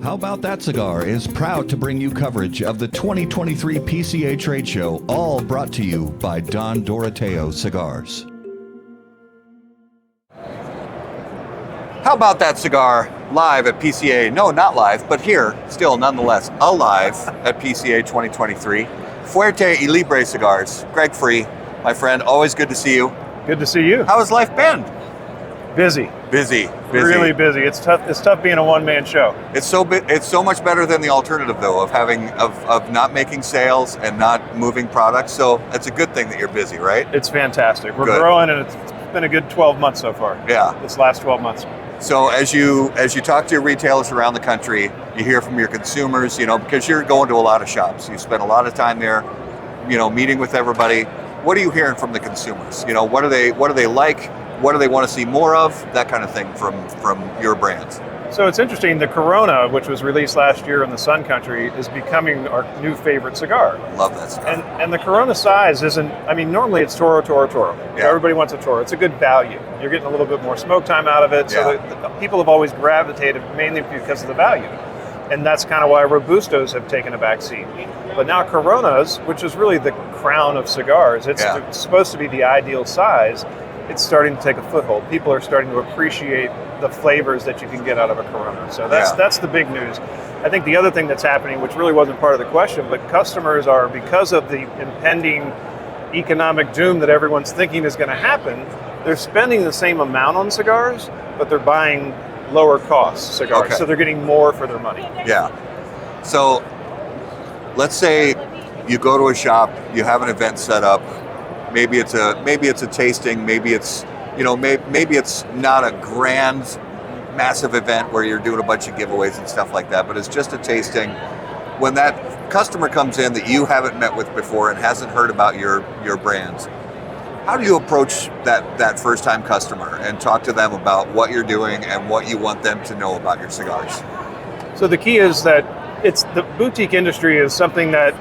How About That Cigar is proud to bring you coverage of the 2023 PCA Trade Show, all brought to you by Don Doroteo Cigars. How About That Cigar live at PCA, no, not live, but here, still nonetheless, alive at PCA 2023. Fuerte y Libre Cigars. Greg Free, my friend, always good to see you. Good to see you. How has life been? Busy. Busy. Really busy. It's tough. It's tough being a one-man show. It's so much better than the alternative, though, of not making sales and not moving products. So it's a good thing that you're busy, right? It's fantastic. We're Good. growing, and it's been a good 12 months so far. Yeah. This last 12 months. So as you talk to your retailers around the country, you hear from your consumers, because you're going to a lot of shops. You spend a lot of time there, meeting with everybody. What are you hearing from the consumers? What do they like? What do they want to see more of? That kind of thing from your brands. So it's interesting. The Corona, which was released last year in the Sun Country, is becoming our new favorite cigar. Love that cigar. And the Corona size isn't. I mean, normally it's Toro. Yeah. Everybody wants a Toro. It's a good value. You're getting a little bit more smoke time out of it. So the people have always gravitated mainly because of the value. And that's kind of why Robustos have taken a back seat. But now Coronas, which is really the crown of cigars, it's supposed to be the ideal size. It's starting to take a foothold. People are starting to appreciate the flavors that you can get out of a Corona. So that's the big news. I think the other thing that's happening, which really wasn't part of the question, but customers are, because of the impending economic doom that everyone's thinking is going to happen, they're spending the same amount on cigars, but they're buying lower cost cigars. Okay. So they're getting more for their money. Yeah. So let's say you go to a shop, you have an event set up. Maybe it's a tasting. Maybe it's maybe it's not a grand, massive event where you're doing a bunch of giveaways and stuff like that. But it's just a tasting. When that customer comes in that you haven't met with before and hasn't heard about your brands, how do you approach that first time customer and talk to them about what you're doing and what you want them to know about your cigars? So the key is that the boutique industry is something that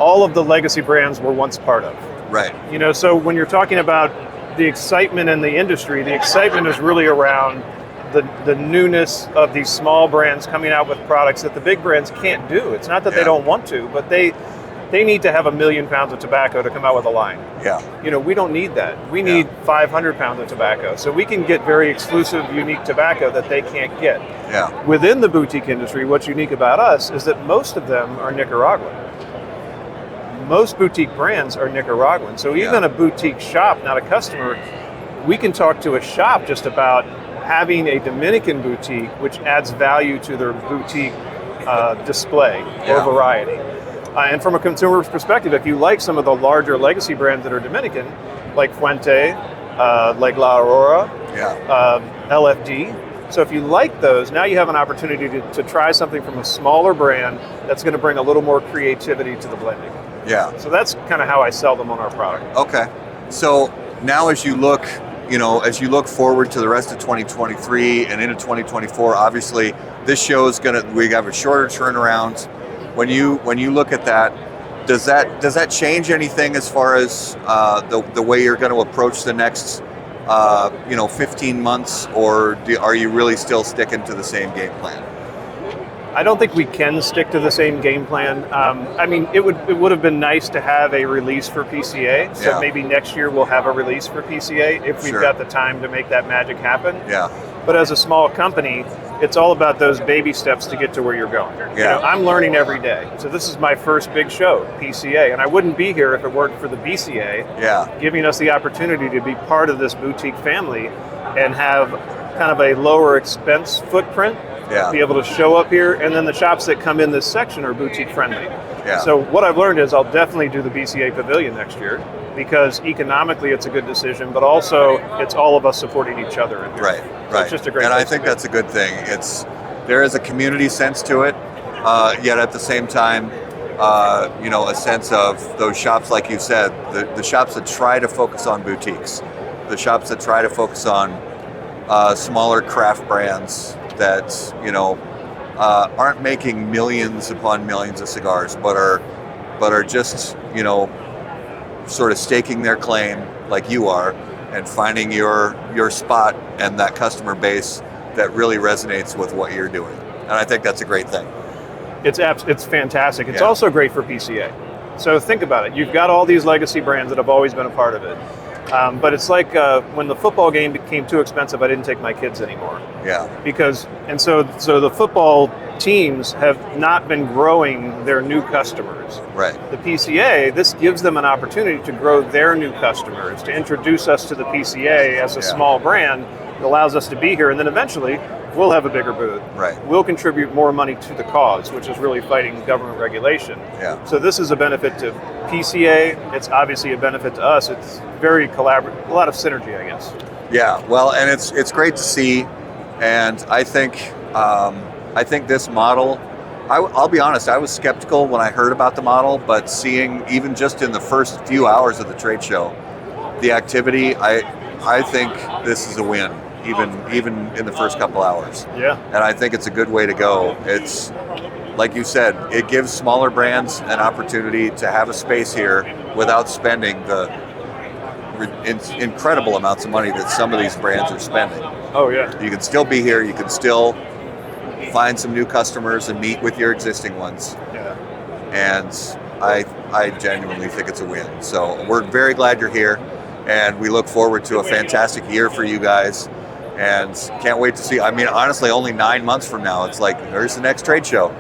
all of the legacy brands were once part of. Right. So when you're talking about the excitement in the industry, the excitement is really around the newness of these small brands coming out with products that the big brands can't do. It's not that they don't want to, but they need to have 1 million pounds of tobacco to come out with a line. Yeah. We don't need that. We need 500 pounds of tobacco. So we can get very exclusive, unique tobacco that they can't get. Yeah. Within the boutique industry, what's unique about us is that most of them are Nicaraguan. Most boutique brands are Nicaraguan. So even a boutique shop, not a customer, we can talk to a shop just about having a Dominican boutique, which adds value to their boutique display or variety. And from a consumer's perspective, if you like some of the larger legacy brands that are Dominican, like Fuerte, like La Aurora, LFD, so if you like those, now you have an opportunity to try something from a smaller brand that's going to bring a little more creativity to the blending. Yeah. So that's kind of how I sell them on our product. Okay. So now as you look forward to the rest of 2023 and into 2024, obviously this show is we have a shorter turnaround. When you look at that, does that change anything as far as the way you're going to approach the next 15 months, or are you really still sticking to the same game plan? I don't think we can stick to the same game plan. I mean, it would have been nice to have a release for PCA. So maybe next year we'll have a release for PCA if we've got the time to make that magic happen. Yeah. But as a small company, it's all about those baby steps to get to where you're going. Yeah. I'm learning every day. So this is my first big show, PCA, and I wouldn't be here if it weren't for the BCA giving us the opportunity to be part of this boutique family and have kind of a lower expense footprint. Be able to show up here, and then the shops that come in this section are boutique friendly. So what I've learned is I'll definitely do the BCA Pavilion next year, because economically it's a good decision, but also it's all of us supporting each other in here. Right. So it's just a great and I think that's a good thing. There is a community sense to it, yet at the same time, a sense of those shops, like you said, the shops that try to focus on boutiques, the shops that try to focus on smaller craft brands that aren't making millions upon millions of cigars, but are just sort of staking their claim like you are, and finding your spot and that customer base that really resonates with what you're doing. And I think that's a great thing. It's fantastic. It's Yeah. also great for PCA. So think about it. You've got all these legacy brands that have always been a part of it. But it's like when the football game became too expensive, I didn't take my kids anymore. Yeah. So the football teams have not been growing their new customers. Right. The PCA, this gives them an opportunity to grow their new customers, to introduce us to the PCA as a small brand. It allows us to be here, and then eventually we'll have a bigger booth. Right. We'll contribute more money to the cause, which is really fighting government regulation. Yeah. So this is a benefit to PCA. It's obviously a benefit to us. It's very collaborative, a lot of synergy, I guess. Yeah. Well, and it's great to see, and I think this model. I'll be honest. I was skeptical when I heard about the model, but seeing even just in the first few hours of the trade show, the activity, I think this is a win. Even in the first couple hours. Yeah. And I think it's a good way to go. It's, like you said, it gives smaller brands an opportunity to have a space here without spending the incredible amounts of money that some of these brands are spending. Oh, yeah. You can still be here. You can still find some new customers and meet with your existing ones. Yeah. And I genuinely think it's a win. So we're very glad you're here. And we look forward to a fantastic year for you guys. And can't wait to see. I mean, honestly, only 9 months from now, it's like, there's the next trade show.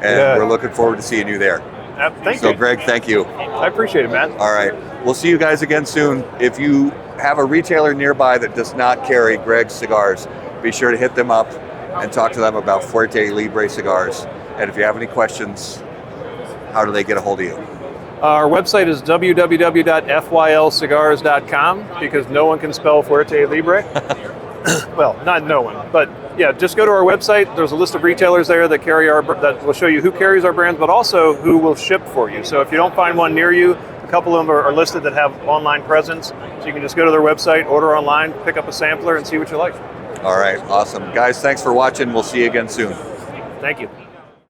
And we're looking forward to seeing you there. Thank you. So, Greg, thank you. I appreciate it, man. All right. We'll see you guys again soon. If you have a retailer nearby that does not carry Greg's cigars, be sure to hit them up and talk to them about Fuerte Libre cigars. And if you have any questions, how do they get a hold of you? Our website is www.fylcigars.com because no one can spell Fuerte Libre. Well, not no one, but yeah, just go to our website. There's a list of retailers there that that will show you who carries our brands, but also who will ship for you. So if you don't find one near you, a couple of them are listed that have online presence. So you can just go to their website, order online, pick up a sampler, and see what you like. All right, awesome. Guys, thanks for watching. We'll see you again soon. Thank you.